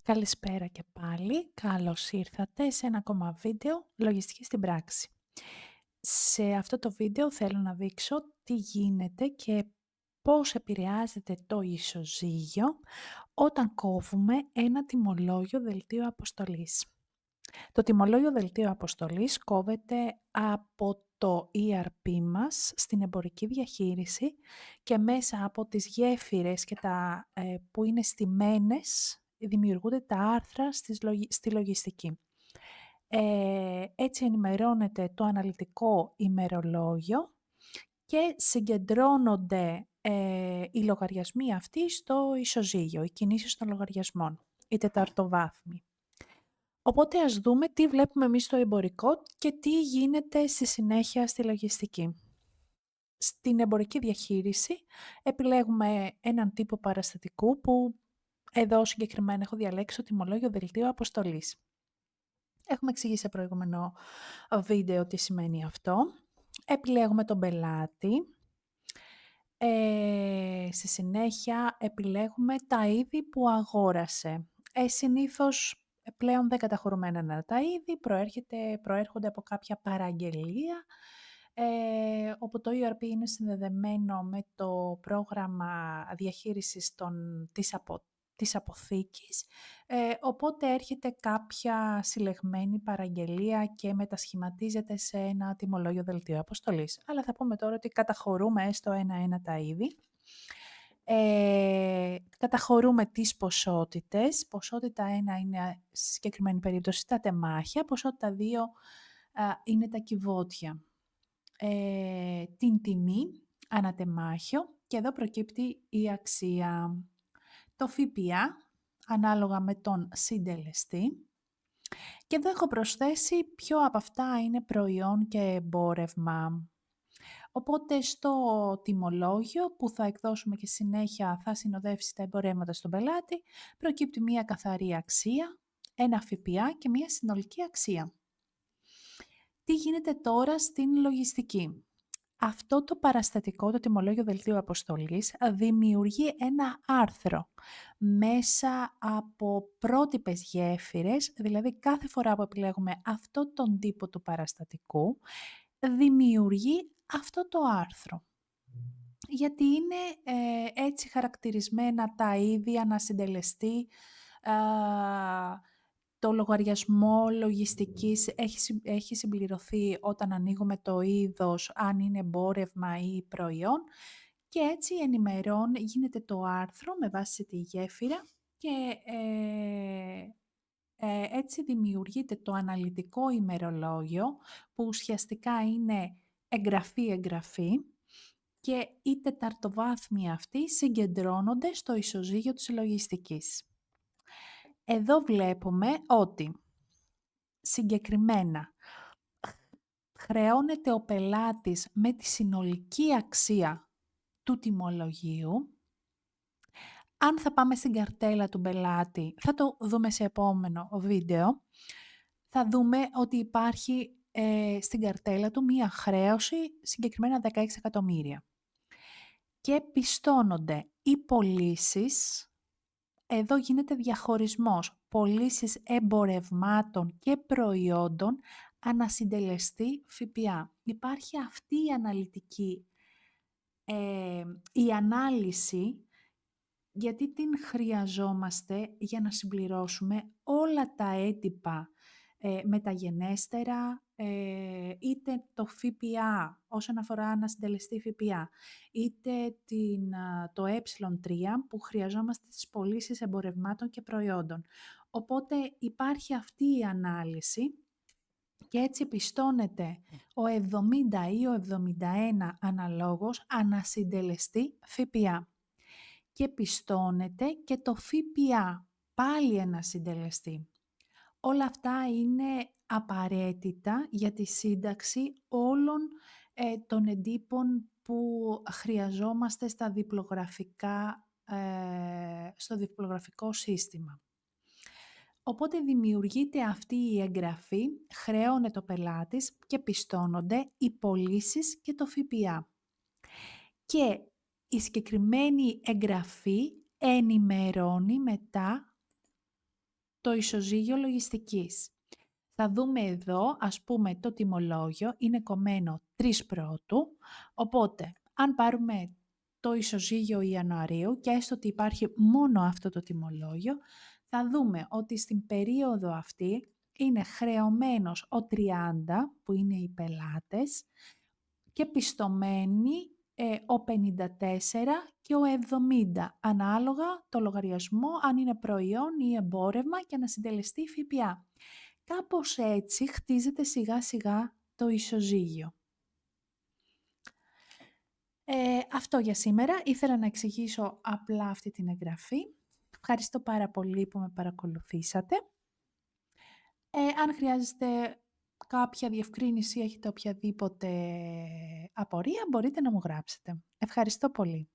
Καλησπέρα και πάλι. Καλώς ήρθατε σε ένα ακόμα βίντεο λογιστική στην πράξη. Σε αυτό το βίντεο θέλω να δείξω τι γίνεται και πώς επηρεάζεται το ισοζύγιο όταν κόβουμε ένα τιμολόγιο δελτίου αποστολής. Το τιμολόγιο δελτίου αποστολής κόβεται από το ERP μας στην εμπορική διαχείριση και μέσα από τις γέφυρες και που είναι στημένες δημιουργούνται τα άρθρα στη λογιστική. Έτσι ενημερώνεται το αναλυτικό ημερολόγιο και συγκεντρώνονται οι λογαριασμοί αυτοί στο ισοζύγιο, οι κινήσεις των λογαριασμών, οι τεταρτοβάθμοι. Οπότε ας δούμε τι βλέπουμε εμείς στο εμπορικό και τι γίνεται στη συνέχεια στη λογιστική. Στην εμπορική διαχείριση επιλέγουμε έναν τύπο παραστατικού που εδώ συγκεκριμένα έχω διαλέξει το τιμολόγιο δελτίου αποστολής. Έχουμε εξηγήσει σε προηγούμενο βίντεο τι σημαίνει αυτό. Επιλέγουμε τον πελάτη. Στη συνέχεια επιλέγουμε τα είδη που αγόρασε. Συνήθως πλέον δεν καταχωρούμενα τα είδη, προέρχονται από κάποια παραγγελία, όπου το ERP είναι συνδεδεμένο με το πρόγραμμα διαχείρισης της αποθήκης, οπότε έρχεται κάποια συλλεγμένη παραγγελία και μετασχηματίζεται σε ένα τιμολόγιο δελτίου αποστολής. Αλλά θα πούμε τώρα ότι καταχωρούμε έστω ένα-ένα τα είδη. Καταχωρούμε τις ποσότητες. Ποσότητα 1 είναι στη συγκεκριμένη περίπτωση τα τεμάχια, ποσότητα 2 είναι τα κυβότια. Την τιμή ανατεμάχιο και εδώ προκύπτει η αξία. Το ΦΠΑ ανάλογα με τον συντελεστή και εδώ έχω προσθέσει ποιο από αυτά είναι προϊόν και εμπόρευμα. Οπότε στο τιμολόγιο που θα εκδώσουμε και συνέχεια θα συνοδεύσει τα εμπορεύματα στον πελάτη, προκύπτει μία καθαρή αξία, ένα ΦΠΑ και μία συνολική αξία. Τι γίνεται τώρα στην λογιστική? Αυτό το παραστατικό, το τιμολόγιο δελτίου αποστολής, δημιουργεί ένα άρθρο μέσα από πρότυπες γέφυρες, δηλαδή κάθε φορά που επιλέγουμε αυτό τον τύπο του παραστατικού, δημιουργεί αυτό το άρθρο. Γιατί είναι έτσι χαρακτηρισμένα τα είδη ανασυντελεστή, το λογαριασμό λογιστικής έχει συμπληρωθεί όταν ανοίγουμε το είδος, αν είναι εμπόρευμα ή προϊόν και έτσι γίνεται το άρθρο με βάση τη γέφυρα και έτσι δημιουργείται το αναλυτικό ημερολόγιο που ουσιαστικά είναι εγγραφή και οι τεταρτοβάθμοι αυτοί συγκεντρώνονται στο ισοζύγιο της λογιστικής. Εδώ βλέπουμε ότι συγκεκριμένα χρεώνεται ο πελάτης με τη συνολική αξία του τιμολογίου. Αν θα πάμε στην καρτέλα του πελάτη, θα το δούμε σε επόμενο βίντεο, θα δούμε ότι υπάρχει στην καρτέλα του μία χρέωση, συγκεκριμένα 16 εκατομμύρια. Και πιστώνονται οι πωλήσεις. Εδώ γίνεται διαχωρισμός πωλήσεις εμπορευμάτων και προϊόντων ανασυντελεστή ΦΠΑ. Υπάρχει αυτή η αναλυτική, η ανάλυση, γιατί την χρειαζόμαστε για να συμπληρώσουμε όλα τα έτυπα μεταγενέστερα, είτε το ΦΠΑ όσον αφορά ανασυντελεστή ΦΠΑ, είτε το ε3 που χρειαζόμαστε τις πωλήσεις εμπορευμάτων και προϊόντων. Οπότε υπάρχει αυτή η ανάλυση και έτσι πιστώνεται ο 70 ή ο 71 αναλόγως ανασυντελεστή ΦΠΑ. Και πιστώνεται και το ΦΠΑ, πάλι ένα συντελεστή. Όλα αυτά είναι απαραίτητα για τη σύνταξη όλων των εντύπων που χρειαζόμαστε στο διπλογραφικό σύστημα. Οπότε δημιουργείται αυτή η εγγραφή, χρεώνεται ο πελάτης και πιστώνονται οι πωλήσεις και το ΦΠΑ. Και η συγκεκριμένη εγγραφή ενημερώνει μετά το ισοζύγιο λογιστικής. Θα δούμε εδώ, ας πούμε, το τιμολόγιο είναι κομμένο 3 πρώτου, οπότε αν πάρουμε το ισοζύγιο Ιανουαρίου και έστω ότι υπάρχει μόνο αυτό το τιμολόγιο, θα δούμε ότι στην περίοδο αυτή είναι χρεωμένος ο 30, που είναι οι πελάτες, και πιστωμένοι ο 54 και ο 70, ανάλογα το λογαριασμό, αν είναι προϊόν ή εμπόρευμα, και να συντελεστεί η ΦΠΑ. Κάπως έτσι χτίζεται σιγά σιγά το ισοζύγιο. Αυτό για σήμερα. Ήθελα να εξηγήσω απλά αυτή την εγγραφή. Ευχαριστώ πάρα πολύ που με παρακολουθήσατε. Αν χρειάζεστε κάποια διευκρίνηση ή έχετε οποιαδήποτε απορία, μπορείτε να μου γράψετε. Ευχαριστώ πολύ.